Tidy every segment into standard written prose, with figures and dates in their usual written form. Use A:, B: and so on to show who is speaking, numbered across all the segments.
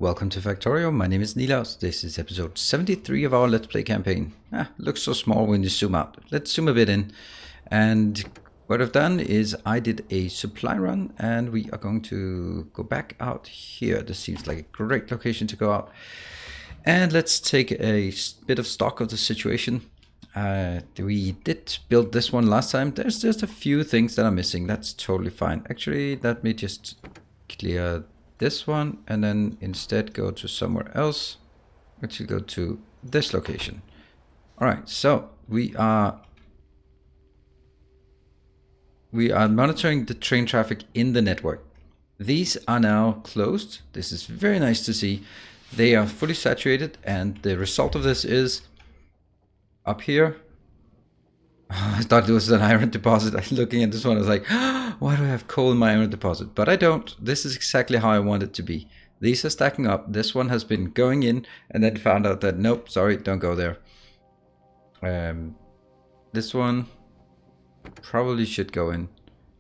A: Welcome to Factorio. My name is Nilaus. This is episode 73 of our Let's Play campaign. Looks so small when you zoom out. Let's zoom a bit in. And what I've done is I did a supply run and we are going to go back out here. This seems like a great location to go out. And let's take a bit of stock of the situation. We did build this one last time. There's just a few things that are missing. That's totally fine. Actually, let me just clear this one and then instead go to somewhere else. Let's go to this location. All right, so we are monitoring the train traffic in the network. These are now closed. This is very nice to see. They are fully saturated, and the result of this is up here. I thought it was an iron deposit. I was looking at this one, I was like, why do I have coal in my iron deposit? But I don't. This is exactly how I want it to be. These are stacking up. This one has been going in and then found out that, nope, sorry, don't go there. This one probably should go in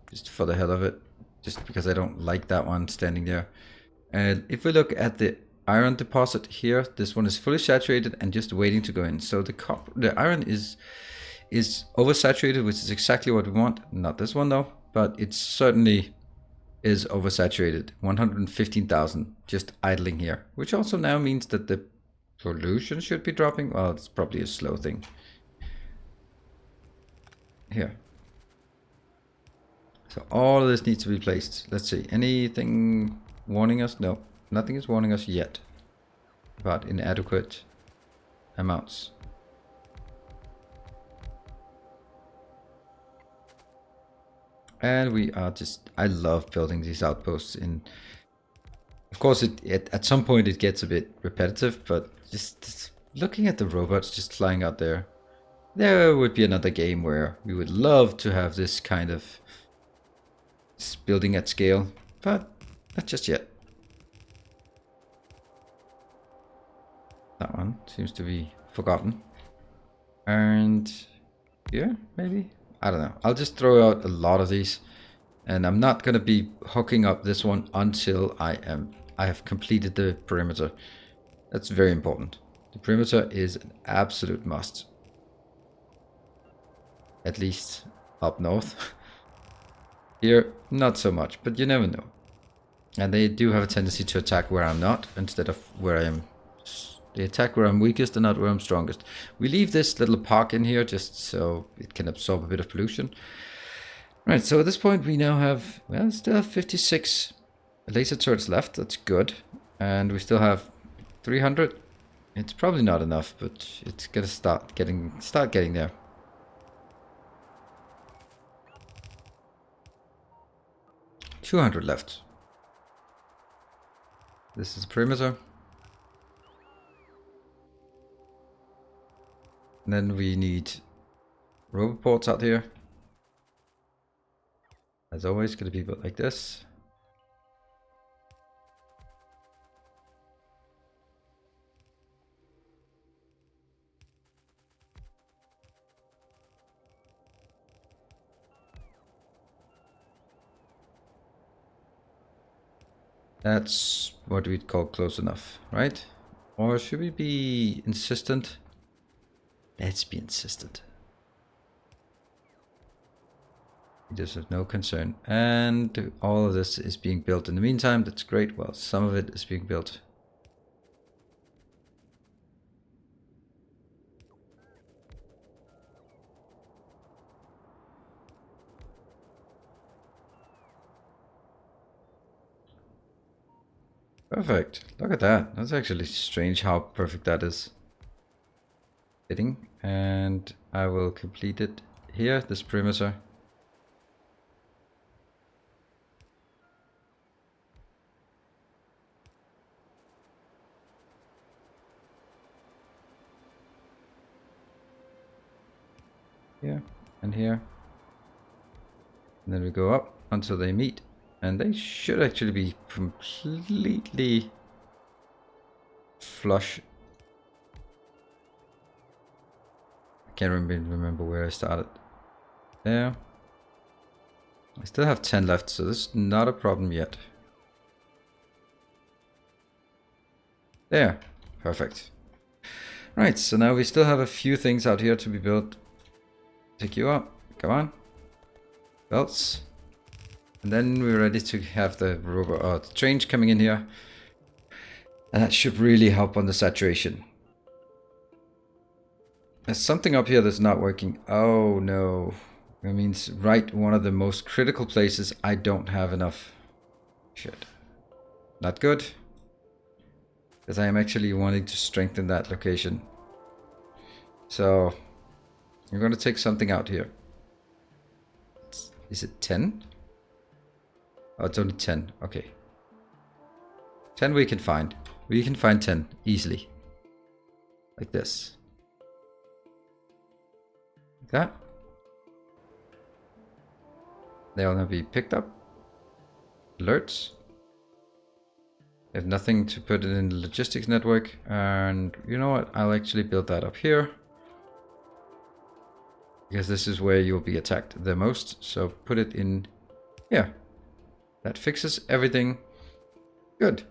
A: just for the hell of it, just because I don't like that one standing there. And if we look at the iron deposit here, this one is fully saturated and just waiting to go in. So the iron is oversaturated, which is exactly what we want. Not this one though, but it certainly is oversaturated. 115,000 just idling here, which also now means that the pollution should be dropping. Well, it's probably a slow thing. Here. So all of this needs to be placed. Let's see, anything warning us? No, nothing is warning us yet about inadequate amounts. And we are just, I love building these outposts in. Of course, at some point it gets a bit repetitive, but just looking at the robots just flying out there, there would be another game where we would love to have this kind of building at scale, but not just yet. That one seems to be forgotten. And here, maybe? I don't know. I'll just throw out a lot of these, and I'm not going to be hooking up this one until I have completed the perimeter. That's very important. The perimeter is an absolute must. At least up north. Here, not so much, but you never know. And they do have a tendency to attack where I'm not instead of where I am. They attack where I'm weakest and not where I'm strongest. We leave this little park in here just so it can absorb a bit of pollution. Right, so at this point we now have, well, still have 56 laser turrets left. That's good. And we still have 300. It's probably not enough, but it's gonna start getting there. $200 left. This is the perimeter. And then we need robot ports out here. As always, going to be built like this. That's what we'd call close enough, right? Or should we be insistent? Let's be insistent. Just have no concern. And all of this is being built in the meantime. That's great. Well, some of it is being built. Perfect. Look at that. That's actually strange how perfect that is. Fitting. And I will complete it here, this perimeter. Here and here. And then we go up until they meet. And they should actually be completely flush. Can't remember where I started. There. I still have 10 left, so this is not a problem yet. There. Perfect. Right, so now we still have a few things out here to be built. Take you up. Come on. Belts. And then we're ready to have the the trains coming in here. And that should really help on the saturation. There's something up here that's not working. Oh no. That means right one of the most critical places I don't have enough. Shit. Not good. Because I am actually wanting to strengthen that location. So I'm going to take something out here. Is it 10? Oh, it's only 10. Okay. 10 we can find. We can find 10 easily. Like this. Like that. They'll now be picked up. Alerts. I have nothing to put it in the logistics network. And you know what? I'll actually build that up here. Because this is where you'll be attacked the most. So put it in here. That fixes everything. Good.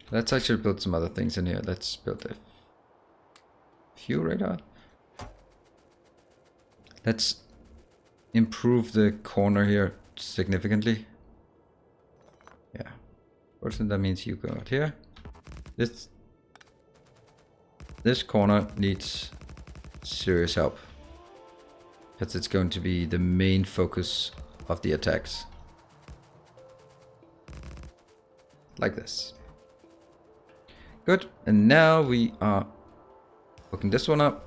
A: Let's actually build some other things in here. Let's build a few radar. Let's improve the corner here significantly. Yeah. First, that means you go out here. This corner needs serious help. Because it's going to be the main focus of the attacks. Like this. Good. And now we are hooking this one up.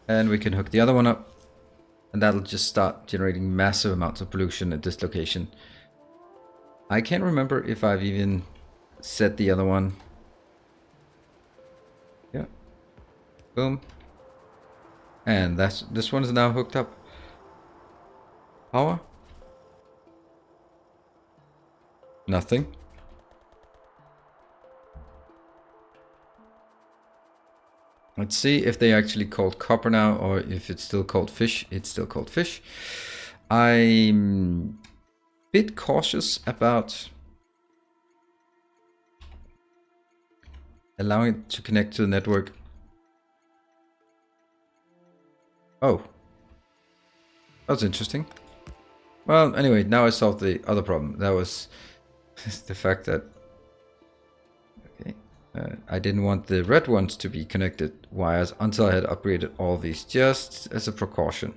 A: And we can hook the other one up. And that'll just start generating massive amounts of pollution at this location. I can't remember if I've even set the other one. Yeah. Boom. And this one is now hooked up. Power? Nothing. Let's see if they actually called copper now, or if it's still called fish. It's still called fish. I'm a bit cautious about allowing it to connect to the network. Oh. That's interesting. Well, anyway, now I solved the other problem. That was the fact that I didn't want the red ones to be connected wires until I had upgraded all these, just as a precaution.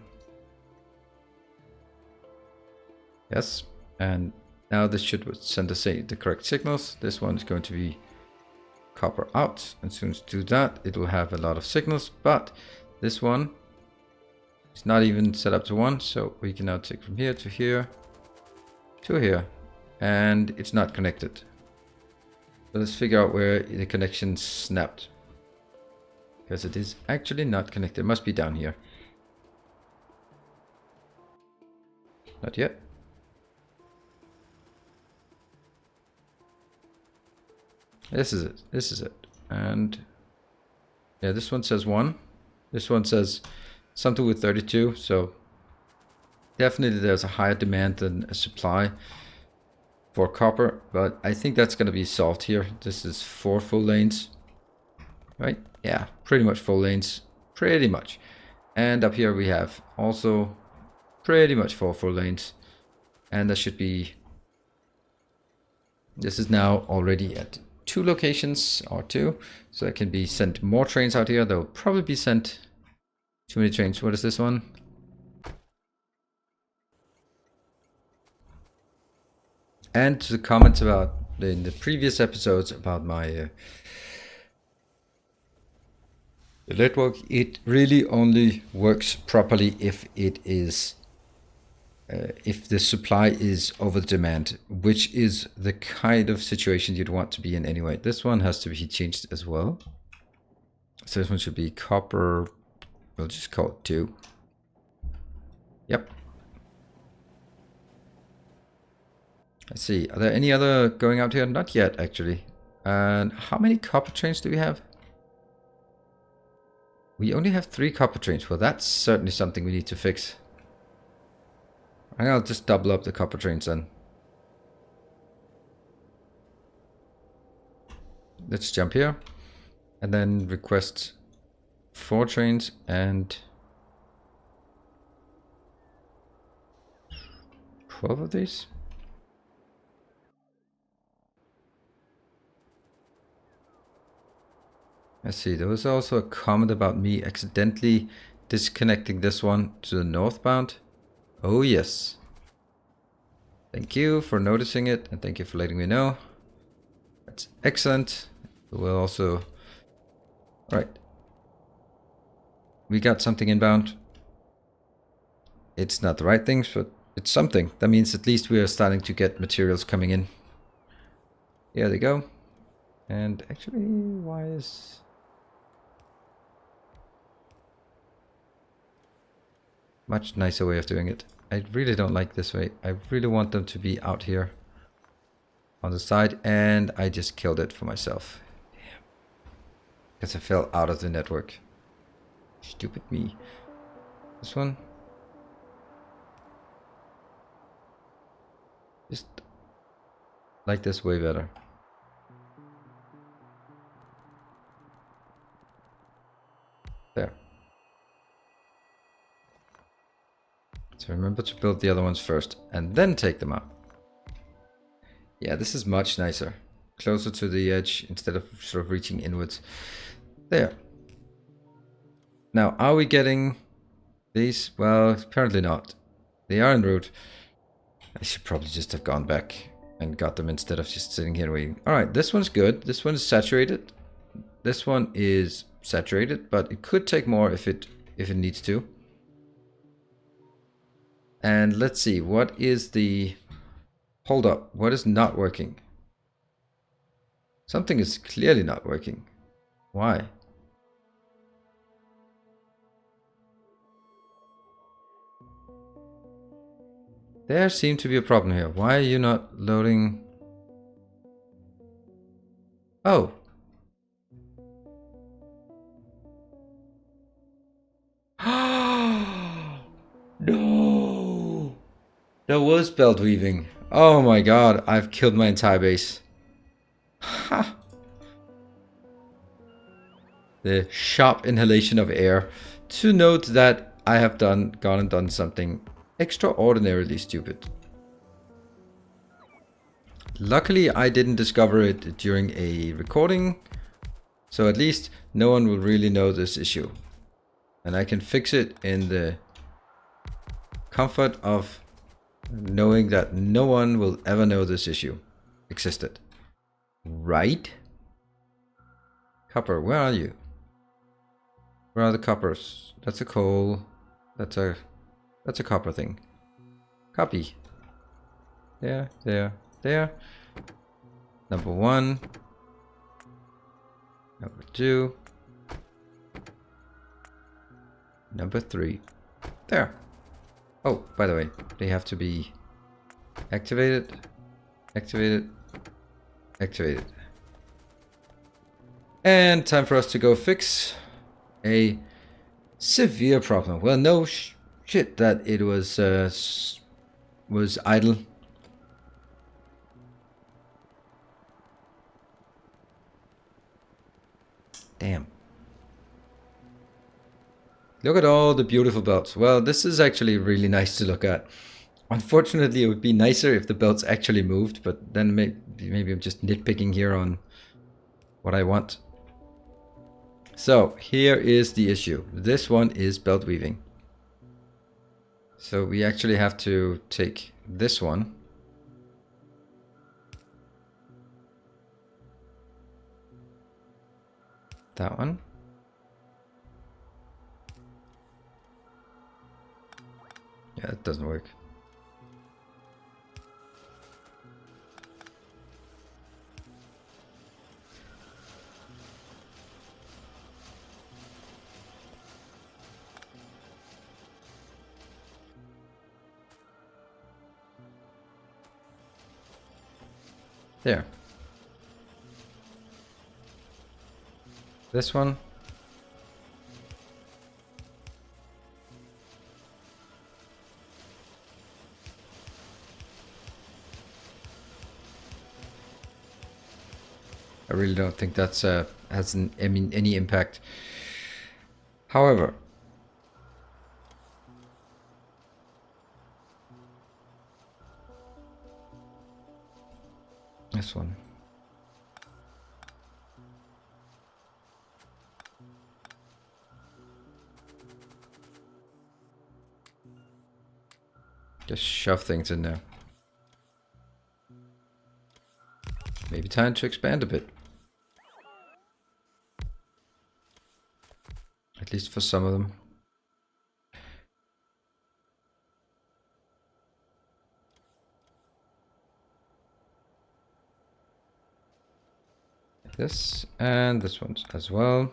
A: Yes, and now this should send the correct signals. This one is going to be copper out. As soon as you do that, it will have a lot of signals, but this one is not even set up to 1, so we can now take from here to here to here, and it's not connected. So let's figure out where the connection snapped, because it is actually not connected. It must be down here. Not yet. This is it. This is it. And yeah, this one says 1. This one says something with 32. So definitely there's a higher demand than a supply for copper, but I think that's going to be solved here. This is 4 full lanes, right? Yeah, pretty much full lanes, pretty much. And up here we have also pretty much 4 full lanes, and that should be, this is now already at 2 locations, or 2, so there can be sent more trains out here. There'll probably be sent too many trains. What is this one? And to the comments about in the previous episodes about my the network, it really only works properly if it is if the supply is over the demand, which is the kind of situation you'd want to be in anyway. This one has to be changed as well. So this one should be copper. We'll just call it 2. Yep. Let's see, are there any other going out here? Not yet, actually. And how many copper trains do we have? We only have 3 copper trains. Well, that's certainly something we need to fix. I'll just double up the copper trains then. let's jump here and then request 4 trains and 12 of these. Let's see, there was also a comment about me accidentally disconnecting this one to the northbound. Oh yes. Thank you for noticing it and thank you for letting me know. That's excellent. We'll also... Right. We got something inbound. It's not the right things, but it's something. That means at least we are starting to get materials coming in. Here they go. And actually, why is... Much nicer way of doing it. I really don't like this way. I really want them to be out here on the side, and I just killed it for myself. Damn. Because I fell out of the network. Stupid me. This one. Just like this way better. There. So remember to build the other ones first and then take them out. Yeah, this is much nicer. Closer to the edge instead of sort of reaching inwards. There. Now, are we getting these? Well, apparently not. They are en route. I should probably just have gone back and got them instead of just sitting here waiting. Alright, this one's good. This one is saturated. This one is saturated, but it could take more if it needs to. And let's see, what is the hold up? What is not working? Something is clearly not working. Why? There seemed to be a problem here. Why are you not loading? Oh. No. There was belt weaving. Oh my god, I've killed my entire base. Ha. The sharp inhalation of air to note that I have gone and done something extraordinarily stupid. Luckily, I didn't discover it during a recording, so at least no one will really know this issue. And I can fix it in the comfort of knowing that no one will ever know this issue existed. Right? Copper, where are you? Where are the coppers? That's a coal. That's a copper thing. Copy. There. Number 1. Number 2. Number 3. There. Oh, by the way, they have to be activated. And time for us to go fix a severe problem. Well, no shit that it was idle. Damn. Look at all the beautiful belts. Well, this is actually really nice to look at. Unfortunately, it would be nicer if the belts actually moved, but then maybe I'm just nitpicking here on what I want. So, here is the issue. This one is belt weaving. So we actually have to take this one. That one. Yeah, it doesn't work. There. This one. I really don't think that's has any impact. However, this one. Just shove things in there. Maybe time to expand a bit. At least for some of them. Like this, and this one as well.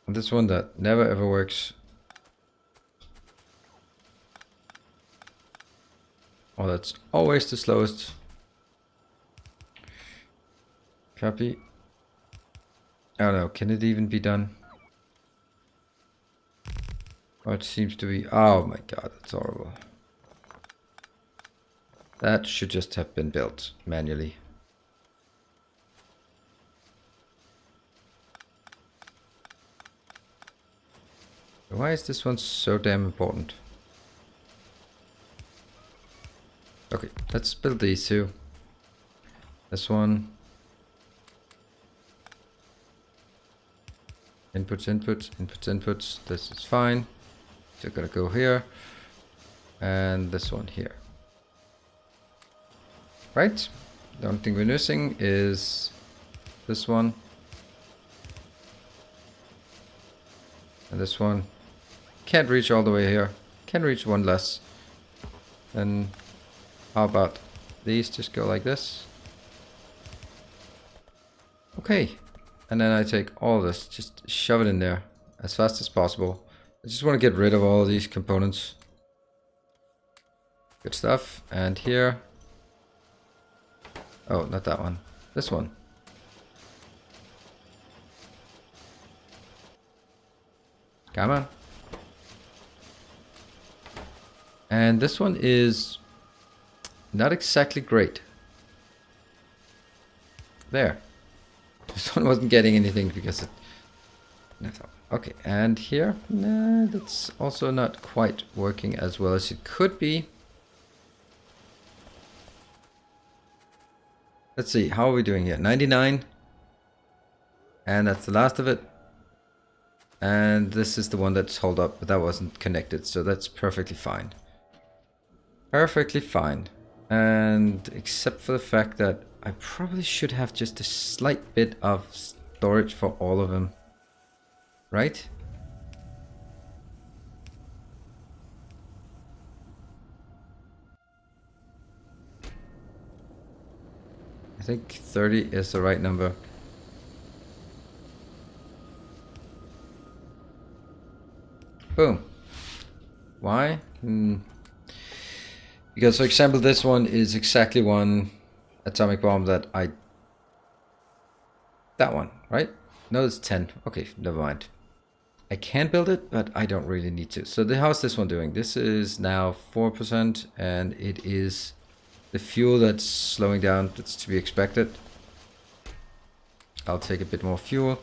A: And this one that never ever works. Oh, that's always the slowest. Copy. I don't know, can it even be done? Oh, it seems to be. Oh my god, that's horrible. That should just have been built manually. Why is this one so damn important? Okay, let's build these two. This one. Inputs, inputs, inputs, inputs. This is fine. So gotta go here. And this one here. Right? The only thing we're missing is this one. And this one. Can't reach all the way here. Can reach one less. Then how about these just go like this? Okay. And then I take all this, just shove it in there as fast as possible. I just want to get rid of all of these components. Good stuff. And here. Oh, not that one. This one. Come on. And this one is not exactly great. There. This one wasn't getting anything because it... Okay, and here, nah, that's also not quite working as well as it could be. Let's see, how are we doing here? 99. And that's the last of it. And this is the one that's held up, but that wasn't connected, so that's perfectly fine. Perfectly fine. And except for the fact that I probably should have just a slight bit of storage for all of them. Right? I think 30 is the right number. Boom. Why? Because, for example, this one is exactly one atomic bomb that I... That one, right? No, it's 10. Okay, never mind. I can build it, but I don't really need to. So how's this one doing? This is now 4%, and it is the fuel that's slowing down. That's to be expected. I'll take a bit more fuel.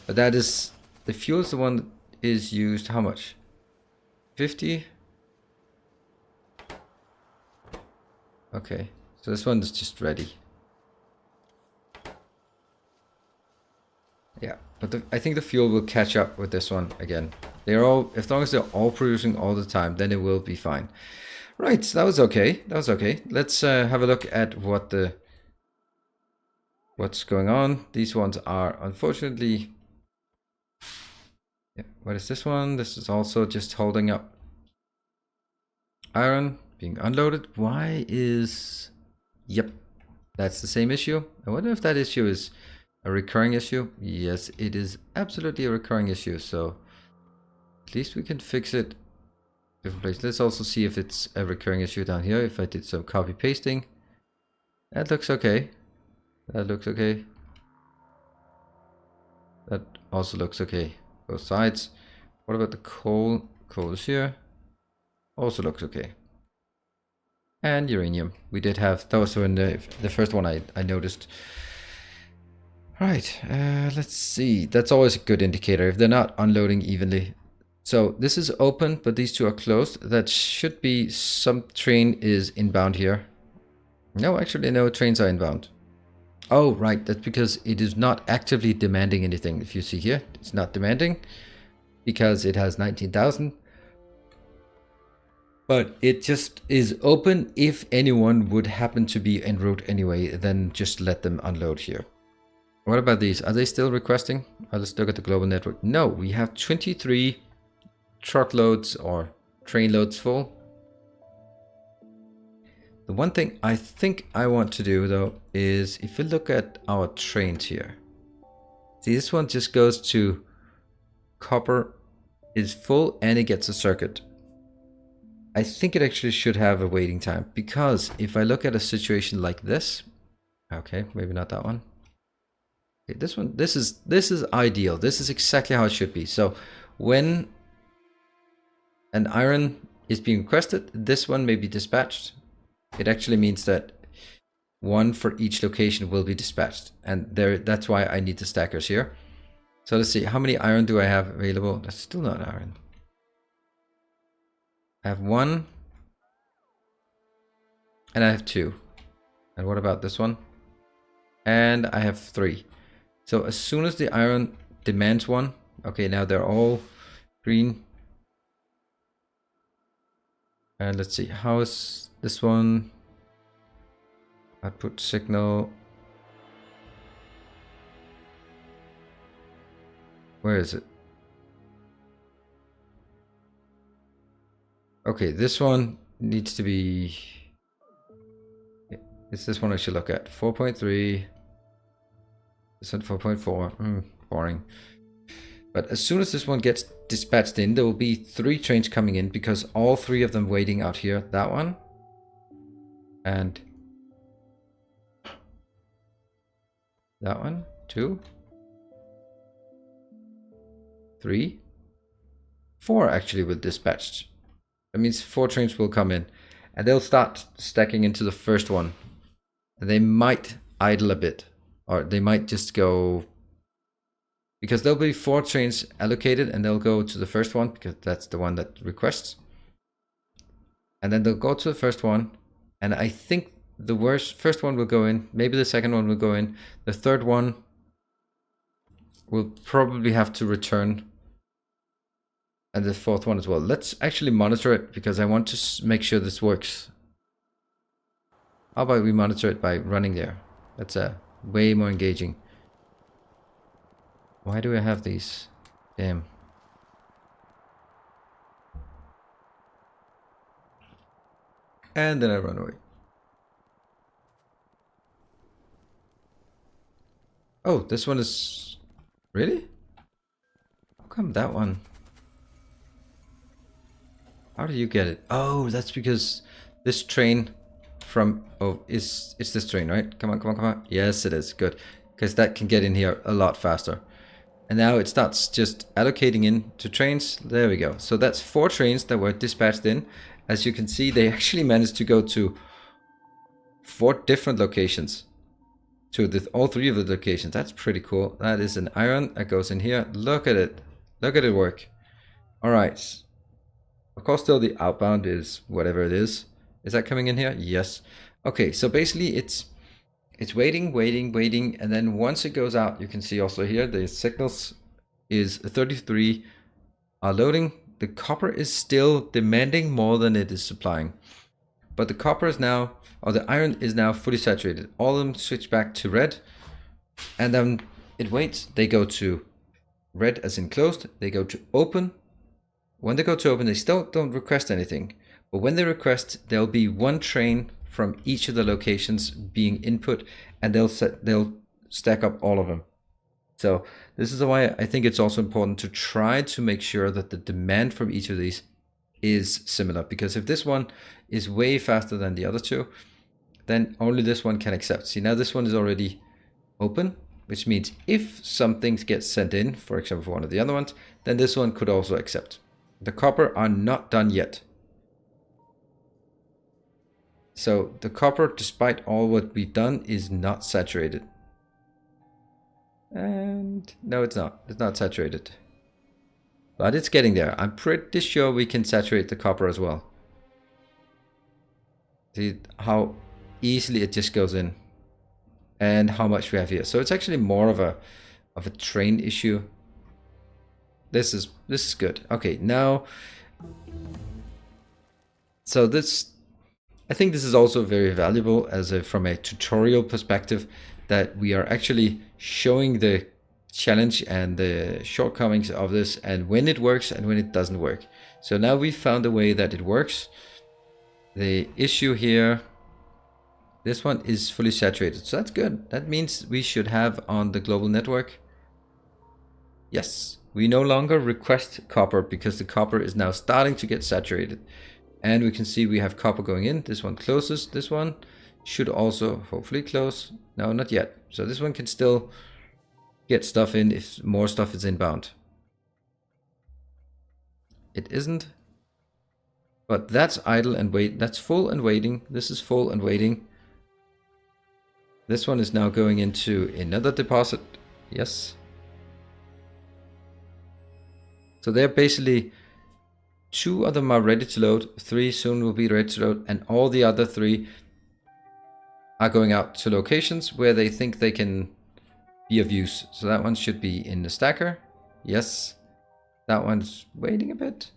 A: But that is... The fuel is the one that is used... How much? 50? Okay, so this one is just ready. Yeah, but I think the fuel will catch up with this one again. They're all, as long as they're all producing all the time, then it will be fine. Right, so that was okay. That was okay. Let's have a look at what's going on. These ones are unfortunately... Yeah, what is this one? This is also just holding up iron being unloaded. Why is... Yep, that's the same issue. I wonder if that issue is a recurring issue. Yes, it is absolutely a recurring issue. So at least we can fix it different place. Let's also see if it's a recurring issue down here. If I did some copy pasting, that looks okay. That looks okay. That also looks okay. Both sides. What about the coal? Coal is here. Also looks okay. And uranium. We did have, that was in the first one I noticed. Right, let's see. That's always a good indicator if they're not unloading evenly. So this is open, but these two are closed. That should be some train is inbound here. No, actually no trains are inbound. Oh, right, that's because it is not actively demanding anything. If you see here, it's not demanding because it has 19,000. But it just is open. If anyone would happen to be en route anyway, then just let them unload here. What about these? Are they still requesting? Let's look at the global network. No, we have 23 truckloads or train loads full. The one thing I think I want to do though is if we look at our trains here. See, this one just goes to copper is full and it gets a circuit. I think it actually should have a waiting time because if I look at a situation like this, okay, maybe not that one. Okay, this one, this is ideal. This is exactly how it should be. So when an iron is being requested, this one may be dispatched. It actually means that one for each location will be dispatched. And that's why I need the stackers here. So let's see, how many iron do I have available? That's still not iron. I have one. And I have two. And what about this one? And I have three. So as soon as the iron demands one, okay, now they're all green. And let's see, how is this one? Output signal. Where is it? Okay, this one needs to be... It's this one I should look at. 4.3. This one 4.4. Boring. But as soon as this one gets dispatched in, there will be 3 trains coming in because all 3 of them waiting out here. That one. And that one. 2. 3. 4 actually will dispatched. That means 4 trains will come in. And they'll start stacking into the first one. And they might idle a bit. Or they might just go... Because there'll be 4 trains allocated and they'll go to the first one because that's the one that requests. And then they'll go to the first one. And I think the first one will go in. Maybe the second one will go in. The third one will probably have to return. And the fourth one as well. Let's actually monitor it because I want to make sure this works. How about we monitor it by running there? That's way more engaging. Why do I have these? Damn. And then I run away. Oh, this one is... Really? How come that one? How do you get it? Oh, that's because this train from... Oh, it's this train, right? Come on, come on, come on. Yes, it is. Good. Because that can get in here a lot faster. And now it starts just allocating in to trains. There we go. So that's 4 trains that were dispatched in. As you can see, they actually managed to go to 4 different locations. To all 3 of the locations. That's pretty cool. That is an iron that goes in here. Look at it. Look at it work. All right. Of course, still the outbound is whatever it is. Is that coming in here? Yes. Okay, so basically it's waiting, waiting, waiting, and then once it goes out, you can see also here the signals is 33 are loading. The copper is still demanding more than it is supplying, but the copper is now, or the iron is now fully saturated. All of them switch back to red, and then it waits. They go to red as in closed. They go to open. When they go to open, they still don't request anything, but when they request, there'll be 1 train from each of the locations being input, and they'll stack up all of them. So this is why I think it's also important to try to make sure that the demand from each of these is similar, because if this one is way faster than the other 2, then only this one can accept. See, now this one is already open, which means if some things get sent in, for example, for one of the other ones, then this one could also accept. The copper are not done yet. So the copper, despite all what we've done, is not saturated. And no, it's not. It's not saturated. But it's getting there. I'm pretty sure we can saturate the copper as well. See how easily it just goes in. And how much we have here. So it's actually more of a train issue. This is good. Okay, now, so this, I think this is also very valuable as from a tutorial perspective, that we are actually showing the challenge and the shortcomings of this, and when it works and when it doesn't work. So now we found a way that it works. The issue here, this one is fully saturated, so that's good. That means we should have on the global network, yes, we no longer request copper because the copper is now starting to get saturated. And we can see we have copper going in. This one closes. This one should also hopefully close. No, not yet. So this one can still get stuff in if more stuff is inbound. It isn't. But that's idle and wait. That's full and waiting. This is full and waiting. This one is now going into another deposit. Yes. So they're basically, 2 of them are ready to load, 3 soon will be ready to load, and all the other 3 are going out to locations where they think they can be of use. So that one should be in the stacker. Yes. That one's waiting a bit.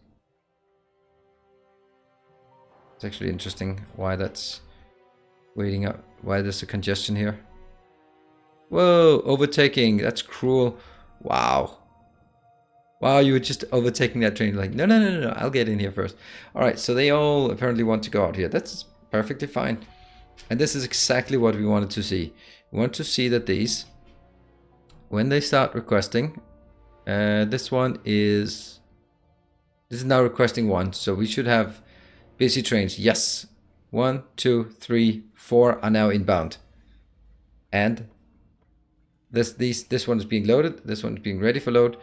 A: It's actually interesting why that's waiting up, why there's a congestion here. Whoa, overtaking, that's cruel. Wow. Wow, you were just overtaking that train, like, no, I'll get in here first. All right, so they all apparently want to go out here. That's perfectly fine. And this is exactly what we wanted to see. We want to see that these, when they start requesting, this is now requesting 1. So we should have busy trains. Yes, 1, 2, 3, 4 are now inbound. And this one is being loaded. This one is being ready for load.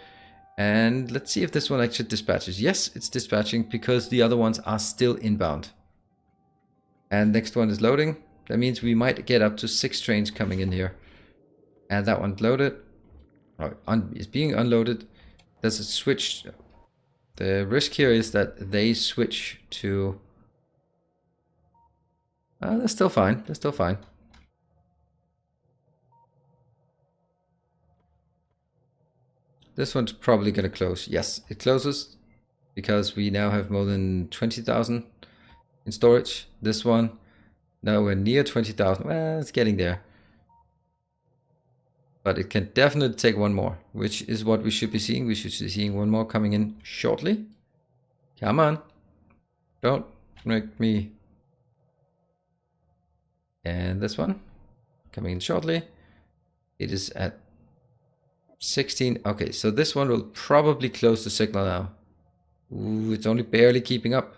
A: And let's see if this one actually dispatches. Yes, it's dispatching because the other ones are still inbound. And next one is loading. That means we might get up to 6 trains coming in here. And that one's loaded. Right, is being unloaded. There's a switch. The risk here is that they switch to... they're still fine. They're still fine. This one's probably going to close. Yes, it closes because we now have more than 20,000 in storage. This one, now we're near 20,000. Well, it's getting there. But it can definitely take one more, which is what we should be seeing. We should be seeing one more coming in shortly. Come on. Don't make me... And this one, coming in shortly. It is at 16. Okay, so this one will probably close the signal now. Ooh, it's only barely keeping up.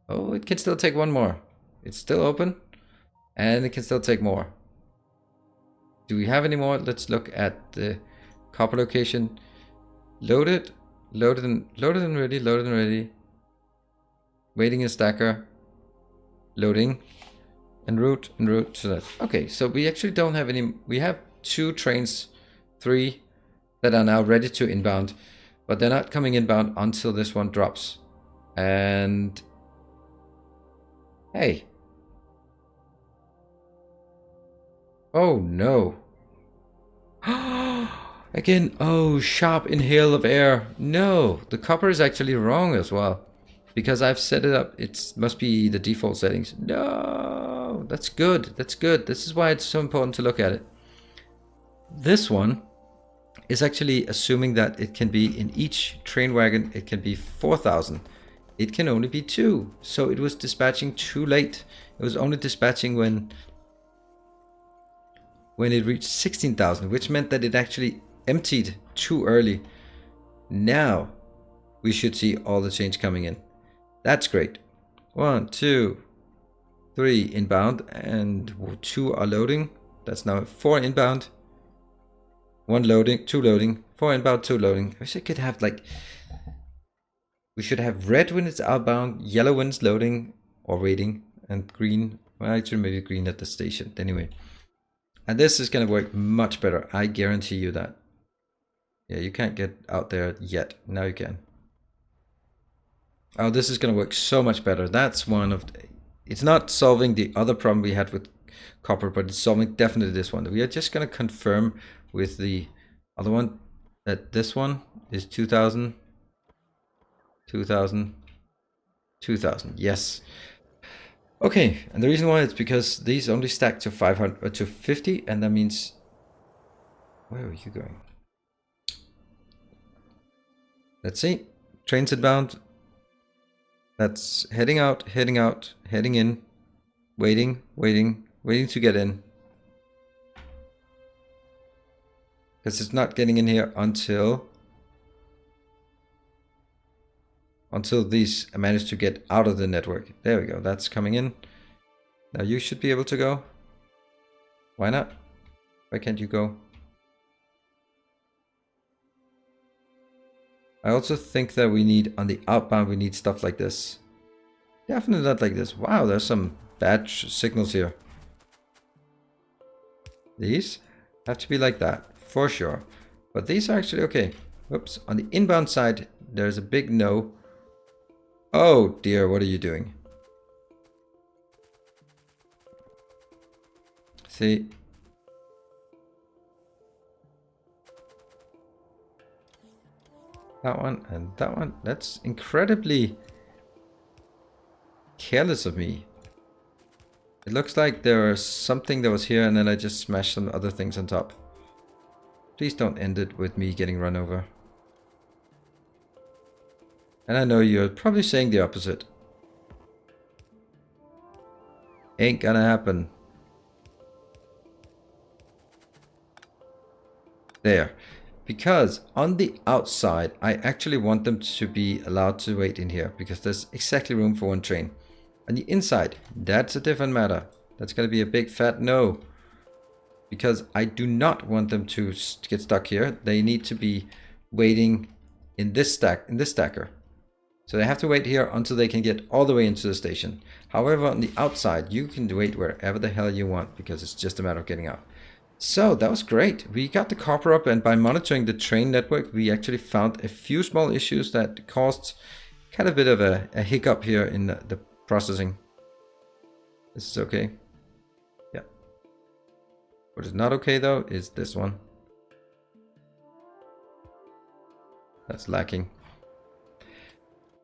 A: Oh, it can still take one more. It's still open. And it can still take more. Do we have any more? Let's look at the copper location. Loaded. Loaded and ready. Loaded and ready. Waiting in stacker. Loading. En route. En route to that. Okay, so we actually don't have any. We have 2 trains. 3 that are now ready to inbound, but they're not coming inbound until this one drops. And hey, oh no, again, oh, sharp inhale of air. No, the copper is actually wrong as well, because I've set it up. It must be the default settings. No, that's good. That's good. This is why it's so important to look at it. This one is actually assuming that it can be in each train wagon, it can be 4,000. It can only be 2. So it was dispatching too late. It was only dispatching when it reached 16,000, which meant that it actually emptied too early. Now we should see all the change coming in. That's great. 1, 2, 3 inbound and 2 are loading. That's now 4 inbound. 1 loading, 2 loading, 4 inbound, 2 loading. I wish I could have like, we should have red when it's outbound, yellow when it's loading or waiting, and green, well actually maybe green at the station, anyway. And this is gonna work much better, I guarantee you that. Yeah, you can't get out there yet, now you can. Oh, this is gonna work so much better. That's one of, it's not solving the other problem we had with copper, but it's solving definitely this one. We are just gonna confirm with the other one that this one is 2000, 2000, 2000. Yes. Okay, and the reason why it's because these only stack to 500 or to 50, and that means, where are you going? Let's see. Trains inbound. That's heading out, heading in, waiting to get in. Because it's not getting in here until these manage to get out of the network. There we go, that's coming in. Now you should be able to go. Why not? Why can't you go? I also think that we need, on the outbound, we need stuff like this. Definitely not like this. Wow, there's some bad signals here. These have to be like that, for sure. But these are actually okay. Whoops, on the inbound side, there's a big no. Oh dear, what are you doing? See? That one and that one. That's incredibly careless of me. It looks like there was something that was here and then I just smashed some other things on top. Please don't end it with me getting run over. And I know you're probably saying the opposite. Ain't gonna happen. There. Because on the outside, I actually want them to be allowed to wait in here because there's exactly room for one train. On the inside, that's a different matter. That's gonna be a big fat no. Because I do not want them to get stuck here. They need to be waiting in this stacker. So they have to wait here until they can get all the way into the station. However, on the outside, you can wait wherever the hell you want because it's just a matter of getting out. So that was great. We got the copper up, and by monitoring the train network, we actually found a few small issues that caused kind of a bit of a hiccup here in the processing. This is okay. Yeah. What is not okay though is this one. That's lacking.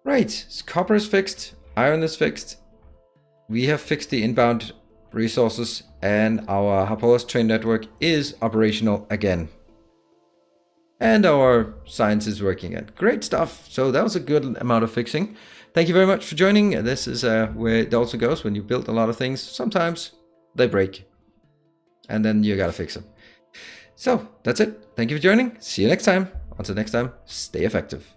A: Right, so copper is fixed, iron is fixed. We have fixed the inbound resources and our Hapolas train network is operational again. And our science is working again. Great stuff. So that was a good amount of fixing. Thank you very much for joining. This is where it also goes when you build a lot of things. Sometimes they break and then you gotta fix them. So that's it. Thank you for joining. See you next time. Until next time, stay effective.